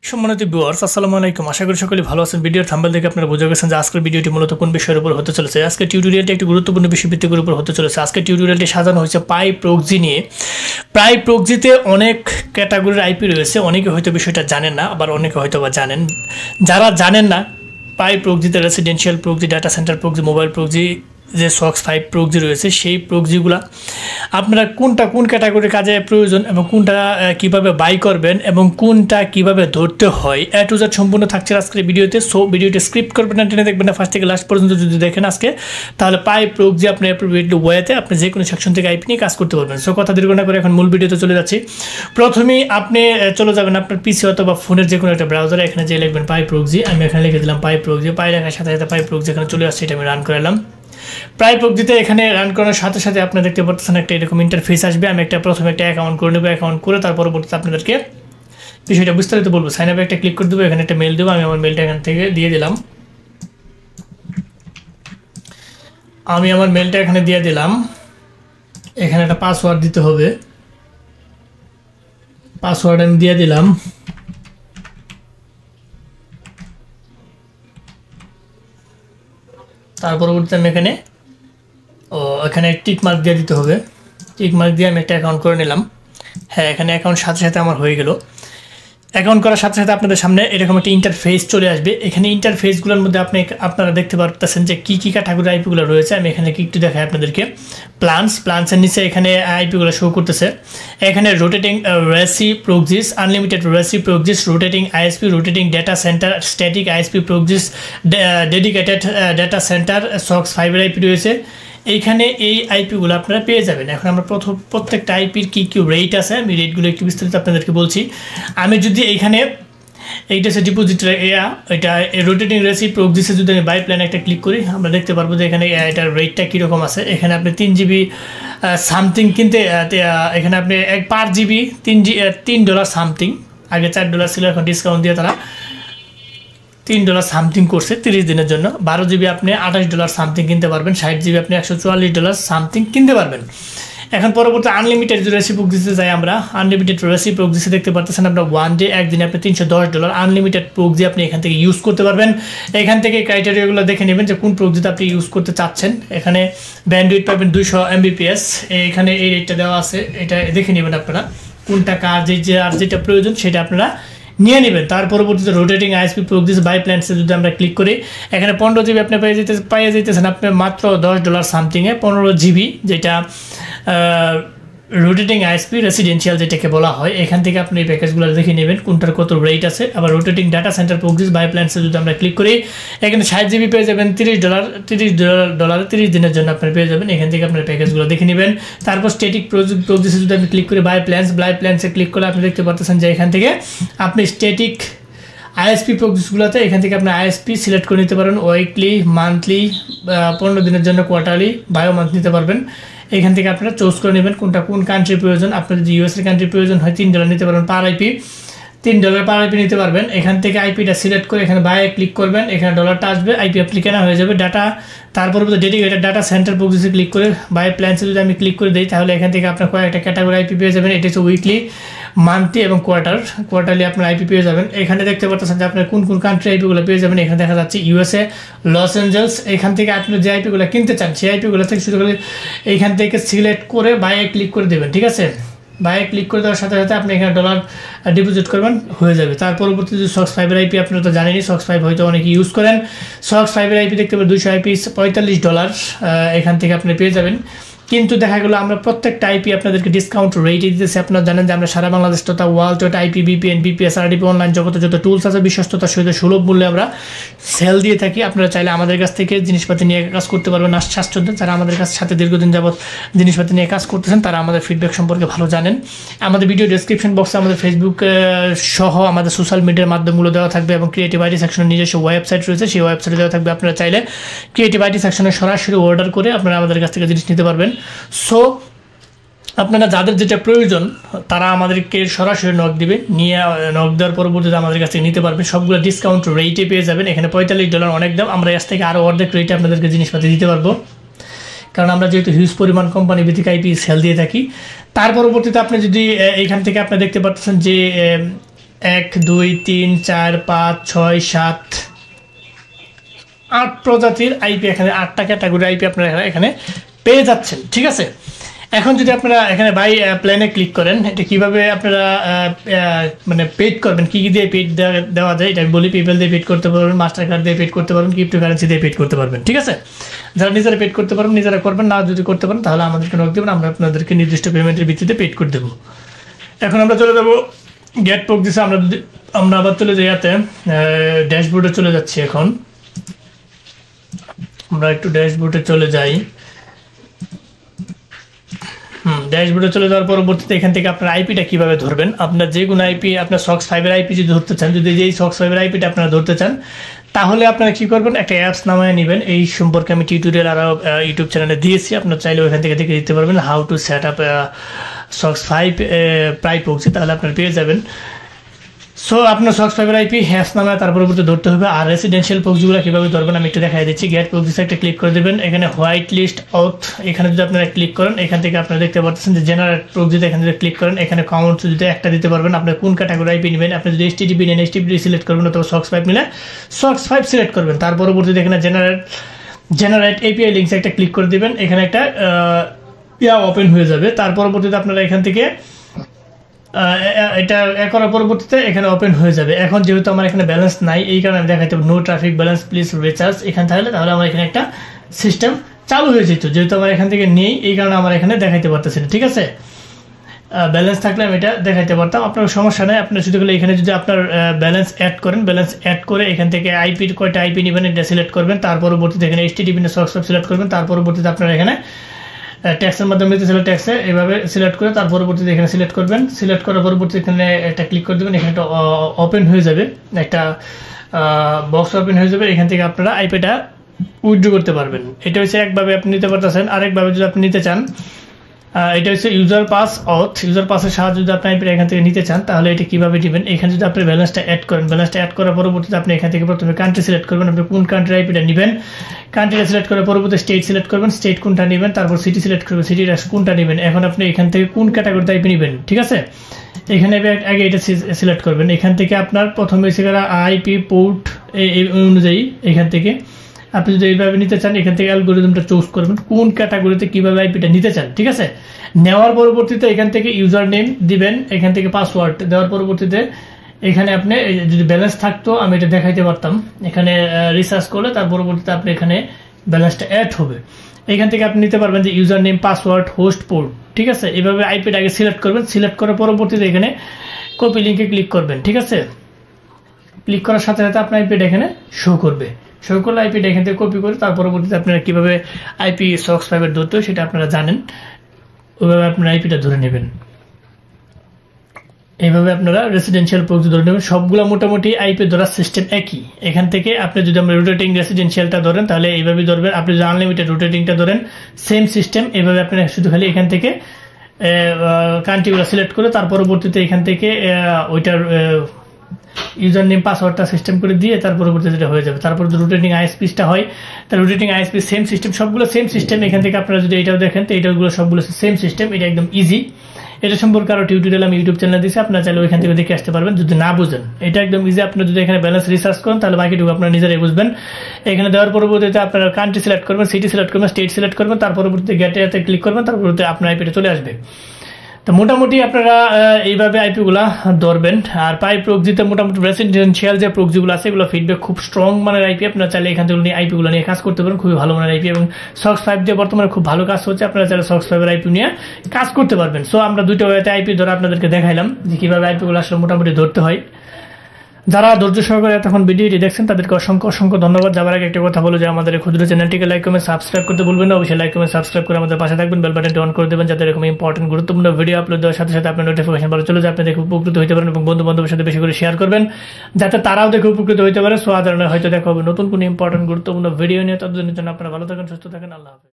সম্মানিত ভিউয়ার্স আসসালামু আলাইকুম। আশা করি সকলে ভালো আছেন। ভিডিওর থাম্বনেল দেখে আপনারা বুঝে গেছেন যে আজকের ভিডিওটি মূলত কোন বিষয়ের উপর হতে চলেছে। আজকের টিউটোরিয়ালটি একটি গুরুত্বপূর্ণ বিষয়ভিত্তিকের উপর হতে চলেছে। আজকের টিউটোরিয়ালটি সাজানো হয়েছে পাই প্রক্সি নিয়ে। পাই প্রক্সিতে অনেক ক্যাটাগরির আইপি রয়েছে, অনেকে হয়তো বিষয়টা জানেন না, আবার অনেকে হয়তো বা জানেন। যারা জানেন না, পাই প্রক্সিতে residential proxy, data center proxy, mobile proxy, যে সক্স 5 প্রক্সি রয়েছে, সেই প্রক্সিগুলো আপনারা কোন ক্যাটাগরির কাজে প্রয়োজন এবং কোনটা কিভাবে বাই করবেন এবং কোনটা কিভাবে ধরতে হয় এ টু জেড সম্পূর্ণ থাকছে আজকের ভিডিওতে। সো ভিডিওটি স্ক্রিপ্ট করবেন না, টেনে দেখবেন না, ফার্স্ট থেকে লাস্ট পর্যন্ত যদি দেখেন আজকে, তাহলে পাই প্রক্সি আপনি অ্যাপ্রোপ্রিয়েটলি ওয়েতে আপনি যে কোনো সেকশন থেকে আইপি নিয়ে কাজ করতে পারবেন। সো কথা দীর্ঘ না করে এখন মূল ভিডিওতে চলে যাচ্ছি। প্রথমেই আপনি চলে যাবেন আপনার পিসি অথবা ফোনের যে কোনো একটা ব্রাউজারে, এখানে যে লিখবেন পাই প্রক্সি। আমি এখানে লিখে দিলাম পাই প্রক্সি। পাই লেখার সাথে সাথে পাই প্রক্সি এখানে চলে আসছে, এটা আমি রান করালাম। প্রায় প্রক্সিতে এখানে রান করার সাথে সাথে আপনারা দেখতে পাচ্ছেন একটা এরকম ইন্টারফেস আসবে। আমি প্রথমে একটা অ্যাকাউন্ট করে নেবো। অ্যাকাউন্ট করে তার পরবর্তীতে আপনাদেরকে বিষয়টা বিস্তারিত বলবো। সাইন আপে একটা ক্লিক করে দেবো, এখানে একটা মেল দেবো। আমি আমার মেলটা এখান থেকে দিয়ে দিলাম। এখানে একটা পাসওয়ার্ড দিতে হবে। পাসওয়ার্ড আমি দিয়ে দিলাম। তার পরবর্তীতে আমি এখানে টিক মার্ক দিয়ে দিতে হবে। টিক মার্ক দিয়ে আমি একটা অ্যাকাউন্ট করে নিলাম। হ্যাঁ, এখানে অ্যাকাউন্ট সাথে সাথে আমার হয়ে গেল। অ্যাকাউন্ট করার সাথে সাথে আপনাদের সামনে এরকম একটা ইন্টারফেস চলে আসবে। এখানে ইন্টারফেসগুলোর মধ্যে আপনারা দেখতে পারতেছেন যে কী ক্যাটাগরি আইপিগুলো রয়েছে। আমি এখানে একটু দেখাই আপনাদেরকে। প্লান্সের নিচে এখানে আইপিগুলো শো করতেছে। এখানে rotating resi proxies, unlimited resi proxies, rotating ISP, rotating data center, static ISP proxies, dedicated data center, SOCKS 5 IP রয়েছে। এইখানে এই আইপিগুলো আপনারা পেয়ে যাবেন। এখন আমরা প্রত্যেকটা আইপির কী রেট আছে, আমি রেটগুলো একটু বিস্তারিত আপনাদেরকে বলছি। আমি যদি এইখানে এইটা হচ্ছে ডিপোজিটর এটা রোটেটিং রেসি প্রক্সিসে যদি আমি বাই প্ল্যান একটা ক্লিক করি, আমরা দেখতে পারবো যে এখানে এটার রেটটা কীরকম আছে। এখানে আপনি 3 জিবি সামথিং কিনতে, এখানে আপনি পার জিবি $3 সামথিং, আগে $4 ছিল, এখন ডিসকাউন্ট দিয়ে তারা $3 সামথিং করছে 30 দিনের জন্য। 12 জিবি আপনি $28 সামথিং কিনতে পারবেন। 60 জিবি আপনি $144 সামথিং কিনতে পারবেন। এখন পরবর্তী আনলিমিটেড রেসি প্রক্সিসে যাই আমরা। আনলিমিটেড রেসি প্রক্সিসে দেখতে পাচ্ছেন আপনার একদিনে আপনি $310 আনলিমিটেড প্রক্সি আপনি এখান থেকে ইউজ করতে পারবেন। এখান থেকে ক্রাইটেরিয়াগুলো দেখে নেবেন যে কোন প্রক্সিতে আপনি ইউজ করতে চাচ্ছেন। এখানে ব্যান্ডউইথ পাবেন 200 Mbps। এখানে এই রেটটা দেওয়া আছে, এটা দেখে নেবেন আপনারা কোনটা কার যেটা প্রয়োজন সেটা আপনারা নিয়ে নেবেন। তার পরবর্তীতে রোটেটিং আইএসপি প্রক্সিস বাই প্ল্যান্সে যদি আমরা ক্লিক করি, এখানে 15 জিবি আপনি পাইয়ে যেতেছেন আপনি মাত্র $10 সামথিংয়ে। 15 জিবি যেটা রোটেটিং আইএসপি রেসিডেন্সিয়াল যেটাকে বলা হয়, এখান থেকে আপনি এই প্যাকেজগুলো দেখে নেবেন কোনটার কত রেট আছে। আবার rotating data center proxies buy প্ল্যান্সে যদি আমরা ক্লিক করি, এখানে 60 জিবি পেয়ে যাবেন $30 30 দিনের জন্য আপনি পেয়ে যাবেন। এখান থেকে আপনার প্যাকেজগুলো দেখে নেবেন। তারপর স্ট্যাটিক প্রক্সিসে যদি আমি ক্লিক করি বাই প্ল্যান্সে ক্লিক করলে আপনি দেখতে পাচ্ছেন যে এখান থেকে আপনি স্ট্যাটিক আইএসপি প্রক্সিসগুলোতে এখান থেকে আপনি আইএসপি সিলেক্ট করে নিতে পারেন। উইকলি, মান্থলি, 15 দিনের জন্য কোয়ার্টারলি, বায়ো মান্থ নিতে পারবেন। এখান থেকে আপনারা চুজ করে নেবেন কোনটা কোন কান্ট্রির প্রয়োজন। আপনার যদি ইউএসের কান্ট্রির প্রয়োজন হয় $3 নিতে পারবেন পার আইপি, $3 পার আইপি নিতে পারবেন। এখান থেকে আইপিটা সিলেক্ট করে এখানে বায়ে ক্লিক করবেন, এখানে ডলারটা আসবে, আইপি আপনি কেনা হয়ে যাবে। ডাটা তারপরে ডেডিকেটেড ডাটা সেন্টার প্রক্সিসে ক্লিক করে বাই প্ল্যান্সে যদি আমি ক্লিক করে দিই, তাহলে এখান থেকে আপনার কয়েকটা ক্যাটাগরি আইপি পেয়ে যাবেন। এটা হচ্ছে উইকলি, মান্থলি এবং কোয়ার্টারলি আপনার আইপি পেয়ে যাবেন। এখানে দেখতে পাচ্ছেন যে আপনার কোন কান্ট্রি আইপিগুলো পেয়ে যাবেন। এখানে দেখা যাচ্ছে ইউএসএ, লস অ্যাঞ্জেলস। এখান থেকে আপনি যে আইপিগুলো কিনতে চান সেই আইপিগুলো থেকে শুরু করে এইখান থেকে সিলেক্ট করে বায়ে ক্লিক করে দেবেন। ঠিক আছে, বায়ে ক্লিক করে দেওয়ার সাথে সাথে আপনি এখানে ডলার ডিপোজিট করবেন, হয়ে যাবে। তার পরবর্তী যে সক্স 5 আইপি আপনারা তো জানেনই, সক্স 5 হয়তো অনেকে ইউজ করেন। সক্স 5 আইপি দেখতে পাবেন 200 আইপি $45 এখান থেকে আপনি পেয়ে যাবেন। কিন্তু দেখা গেলো আমরা প্রত্যেকটা আইপি আপনাদেরকে ডিসকাউন্ট রেটে দিতেছি। আপনারা জানেন যে আমরা সারা বাংলাদেশ তথা ওয়ার্ল্ড তথা আইপি, বিপিএন, বিপিএস, আরডিপি, অনলাইন জগতে যত টুলস আছে বিশ্বস্ততার সহিত সুলভ মূল্যে আমরা সেল দিয়ে থাকি। আপনারা চাইলে আমাদের কাছ থেকে জিনিসপাতি নিয়ে কাজ করতে পারবেন স্বাচ্ছন্দ্য। যারা আমাদের সাথে দীর্ঘদিন যাবত জিনিসপাতি নিয়ে কাজ করতেছেন তারা আমাদের ফিডব্যাক সম্পর্কে ভালো জানেন। আমাদের ভিডিও ডেসক্রিপশন বক্সে আমাদের ফেসবুক সহ আমাদের সোশ্যাল মিডিয়ার মাধ্যমগুলো দেওয়া থাকবে এবং ক্রিয়েটিভ আইটি সেকশনের নিজস্ব ওয়েবসাইট রয়েছে, সেই ওয়েবসাইটে দেওয়া থাকবে। আপনারা চাইলে ক্রিয়েটিভ আইটি সেকশনে সরাসরি অর্ডার করে আপনারা আমাদের কাছ থেকে জিনিস নিতে পারবেন। সো আপনারা যাদের যেটা প্রয়োজন তারা আমাদেরকে সরাসরি নক দিবে, নিয়ে নক দেওয়ার পরবর্তীতে আমাদের কাছ থেকে নিতে পারবেন। সবগুলো ডিসকাউন্ট রেটে পেয়ে যাবেন। এখানে $45 অনেক দাম, আমরা এর থেকে আরও অর্ধেক রেটে আপনাদেরকে জিনিসপাতি দিতে পারবো, কারণ আমরা যেহেতু হিউজ পরিমাণ কোম্পানি ভিত্তিক আইপি সেল দিয়ে থাকি। তার পরবর্তীতে আপনি যদি এইখান থেকে আপনি দেখতে পাচ্ছেন যে 1 2 3 4 5 6 7 8 প্রজাতির আইপি, এখানে 8টা ক্যাটাগরি আইপি আপনারা এখানে পেয়ে যাচ্ছেন। ঠিক আছে, এখন যদি আপনারা এখানে বাই প্ল্যানে ক্লিক করেন, এটা কিভাবে আপনারা মানে পেড করবেন, কি দিয়ে পেড দেওয়া যায় এটা আমি বলি। পেপ্যাল দিয়ে পেড করতে পারবেন, মাস্টার কার্ড দিয়ে পেড করতে পারবেন, ক্রিপ্টোকারেন্সি দিয়ে পেড করতে পারবেন। ঠিক আছে, যারা নিজেরা পেড করতে পারবেন নিজেরা করবেন, না যদি করতে পারেন তাহলে আমাদেরকে নক দেবেন, আমরা আপনাদেরকে নির্দিষ্ট পেমেন্টের ভিত্তিতে পেড করে দেবো। এখন আমরা চলে যাবো গেট প্রক্সিসে। আমরা আবার চলে যাই ইয়াতে ড্যাশবোর্ডে চলে যাচ্ছি। এখন আমরা একটু ড্যাশবোর্ডে চলে যাই। ড্যাশবোর্ডে চলে যাওয়ার পরবর্তীতে এখান থেকে আপনার আইপিটা কিভাবে ধরবেন, আপনার যে কোনো আইপি, আপনার সক্স 5-এর আইপি যদি ধরতে চান, যদি যেই সক্স 5-এর আইপিটা আপনারা ধরতে চান, তাহলে আপনারা কি করবেন, একটা অ্যাপস নামায় নেবেন। এই সম্পর্কে আমি টিউটোরিয়াল আরও ইউটিউব চ্যানেলে দিয়েছি, আপনার চাইলে ওইখান থেকে দেখে দিতে পারবেন how to set up socks 5 প্রায় পৌঁছে, তাহলে আপনারা পেয়ে যাবেন। সো আপনার সক্স 5-এর আইপি হ্যাশ নামে তার পরবর্তী ধরতে হবে। আর রেসিডেন্সিয়াল প্রক্সিগুলো কীভাবে ধরবেন আমি একটু দেখাই দিচ্ছি। গেট প্রক্সিসে একটা ক্লিক করে দেবেন, এখানে হোয়াইট লিস্ট অথ, এখানে যদি আপনারা ক্লিক করেন, এখান থেকে আপনারা দেখতে পাচ্ছেন যে জেনারেট প্রক্সিতে এখানে যদি ক্লিক করেন, এখানে কাউন্ট যদি একটা দিতে পারবেন, আপনি কোন ক্যাটাগরি আইপি নেবেন। আপনি যদি HTTP নেন HTTP সিলেক্ট করবেন, অথবা সক্স 5 নিলে সক্স 5 সিলেক্ট করবেন। তার পরবর্তীতে এখানে জেনারেট API লিঙ্কস একটা ক্লিক করে দেবেন, এখানে একটা ওপেন হয়ে যাবে। তার পরবর্তীতে আপনারা এখান থেকে এটা করার পরবর্তীতে এখানে ওপেন হয়ে যাবে। এখন যেহেতু আমার এখানে ব্যালেন্স নাই, এই কারণে আমি দেখাইতে no traffic balance please recharge এখানে থাকলে, তাহলে আমার এখানে একটা সিস্টেম চালু হয়ে যেত। যেহেতু আমার এখান থেকে নেই, এই কারণে আমার এখানে দেখাইতে পারতেছি না। ঠিক আছে, ব্যালেন্স থাকলে আমি এটা দেখাইতে পারতাম, আপনার সমস্যা নেই। আপনার শুধু এখানে যদি আপনার ব্যালেন্স অ্যাড করেন, ব্যালেন্স অ্যাড করে এখান থেকে আইপি কয়টা আইপি নেবেন এটা সিলেক্ট করবেন। তার পরবর্তীতে এখানে HTTP সক্স 5 সিলেক্ট করবেন। তার পরবর্তীতে আপনারা এখানে ট্যাক্সের মাধ্যমে নিতেছিল, ট্যাক্সে এভাবে সিলেক্ট করে তার পরবর্তীতে এখানে সিলেক্ট করবেন। সিলেক্ট করার পরবর্তীতে এখানে একটা ক্লিক করে দেবেন, এখানে একটা ওপেন হয়ে যাবে, একটা বক্স ওপেন হয়ে যাবে। এখান থেকে আপনারা আইপিটা উইথড্র করতে পারবেন। এটা হচ্ছে একভাবে আপনি নিতে পারতেছেন। আরেকভাবে যদি আপনি নিতে চান, এটা হচ্ছে ইউজার পাস অথ। ইউজার পাসের সাহায্যে যদি আপনি আইপিটা এখান থেকে নিতে চান, তাহলে এটা কীভাবে নেবেন, এখানে যদি আপনি ব্যালেন্সটা অ্যাড করেন, ব্যালেন্সটা অ্যাড করার পরবর্তীতে আপনি এখান থেকে প্রথমে কান্ট্রি সিলেক্ট করবেন, আপনি কোন কান্ট্রির আইপিটা নেবেন। কান্ট্রিটা সিলেক্ট করার পরবর্তী স্টেট সিলেক্ট করবেন, স্টেট কোনটা নেবেন। তারপর সিটি সিলেক্ট করবেন, সিটিটা কোনটা নেবেন। এখন আপনি এখান থেকে কোন ক্যাটাগরিতে আইপি নেবেন। ঠিক আছে, এখানে আগে এটা সিলেক্ট করবেন। এখান থেকে আপনার প্রথমে আইপি পোর্ট এই অনুযায়ী এখান থেকে আপনি যদি এইভাবে নিতে চান, এখান থেকে অ্যালগরিদমটা চুজ করবেন কোন ক্যাটাগরিতে কীভাবে আইপিটা নিতে চান। ঠিক আছে, নেওয়ার পরবর্তীতে এখান থেকে ইউজার নেম দিবেন, এখান থেকে পাসওয়ার্ড দেওয়ার পরবর্তীতে এখানে আপনি যদি ব্যালেন্স থাকতো আমি এটা দেখাইতে পারতাম, এখানে রিসার্চ করলে তার পরবর্তীতে আপনি এখানে ব্যালেন্সটা অ্যাড হবে। এখান থেকে আপনি নিতে পারবেন যে user name, password, host port. ঠিক আছে, এইভাবে আইপিটা আগে সিলেক্ট করবেন। সিলেক্ট করার পরবর্তীতে এখানে কপি লিঙ্কে ক্লিক করবেন। ঠিক আছে, ক্লিক করার সাথে সাথে আপনার আইপিটা এখানে শো করবে। শো করলে আইপিটা এখান থেকে কপি করে তার পরবর্তীতে আপনারা কীভাবে আইপি সক্স 5-এর ধরতে হয় সেটা আপনারা জানেন, ওইভাবে আপনারা আইপিটা ধরে নেবেন। এইভাবে আপনারা রেসিডেন্সিয়াল প্রক্সি ধরে নেবেন। সবগুলো মোটামুটি আইপি ধরার সিস্টেম একই। এখান থেকে আপনি যদি আমরা রোটেটিং রেসিডেন্সিয়ালটা ধরেন তাহলে এইভাবে ধরবেন, আপনি যদি আনলিমিটেড রোটেটিংটা ধরেন সেম সিস্টেম। এইভাবে আপনারা শুধু খালি এখান থেকে কান্ট্রিগুলো সিলেক্ট করে তার পরবর্তীতে এখান থেকে ওইটার ইউজার নেম পাসওয়ার্ডটা সিস্টেম করে দিয়ে তার পরবর্তীতে যেটা হয়ে যাবে। তারপর যদি রোটেটিং আইএসপিটা হয়, তার রোটেটিং আইএসপি সেম সিস্টেম, সবগুলো সেম সিস্টেম। এখান থেকে আপনারা যদি এটাও দেখেন তো এটাগুলো সবগুলো সেম সিস্টেম, এটা একদম ইজি। এটা সম্পর্কে আরও টিউটোরিয়াল আমি ইউটিউব চ্যানেলে দিচ্ছি, আপনারা চাইলে ওইখান থেকে দেখে আসতে পারবেন যদি না বুঝেন। এটা একদম ইজি, আপনারা যদি এখানে ব্যালেন্স রিসার্চ করেন তাহলে বাকিটুকু আপনারা নিজেরাই বুঝবেন। এখানে দেওয়ার পরবর্তীতে আপনারা কান্ট্রি সিলেক্ট করবেন, সিটি সিলেক্ট করবেন, স্টেট সিলেক্ট করবেন, তার পরবর্তীতে গেটে ক্লিক করবেন, তার পরবর্তীতে আপনার আইপিটা চলে আসবে। তো মোটামুটি আপনারা এইভাবে আইপিগুলা ধরবেন। আর পাই প্রক্সিতে মোটামুটি রেসিডেন্সিয়াল যে প্রক্সিগুলো আছে এগুলো ফিডব্যাক খুব স্ট্রং মানের আইপি, আপনারা চাইলে এখান থেকে নিয়ে আইপিগুলো নিয়ে কাজ করতে পারেন, খুবই ভালো মানের আইপি। এবং সক্স 5 দিয়ে বর্তমানে খুব ভালো কাজ হচ্ছে, আপনারা চাইলে সক্স 5-এর আইপি নিয়ে কাজ করতে পারবেন। সো আমরা দুটো ওয়েতে আইপি ধরে আপনাদেরকে দেখাইলাম যে কীভাবে আইপিগুলো আসলে মোটামুটি ধরতে হয়। যারা ধৈর্য সহকারে এতক্ষণ ভিডিওটি দেখছেন তাদেরকে অসংখ্য অসংখ্য ধন্যবাদ। যাবার আগে একটা কথা বলো যে আমাদের ক্ষুদ্র চ্যানেলটিকে লাইক কমেন্ট সাবস্ক্রাইব করতে ভুলবেন না। অবশ্যই লাইক কমেন্ট সাবস্ক্রাইব করে আমাদের পাশে থাকবেন, বেল বাটনটি অন করে দেবেন যাতে এরকম ইম্পর্টেন্ট গুরুত্বপূর্ণ ভিডিও আপলোড দেওয়ার সাথে সাথে আপনার নোটিফিকেশন বারে চলে যায়, আপনি দেখে উপকৃত হতে পারেন এবং বন্ধু বান্ধবের সাথে বেশি করে শেয়ার করবেন যাতে তারাও দেখে উপকৃত হতে পারে। সো আদারণে হয়তো দেখা হবে নতুন কোনো ইম্পর্টেন্ট গুরুত্বপূর্ণ ভিডিও নিয়ে। ততদিনের জন্য আপনারা ভালো থাকেন, সুস্থ থাকেন, আল্লাহ হাফেজ।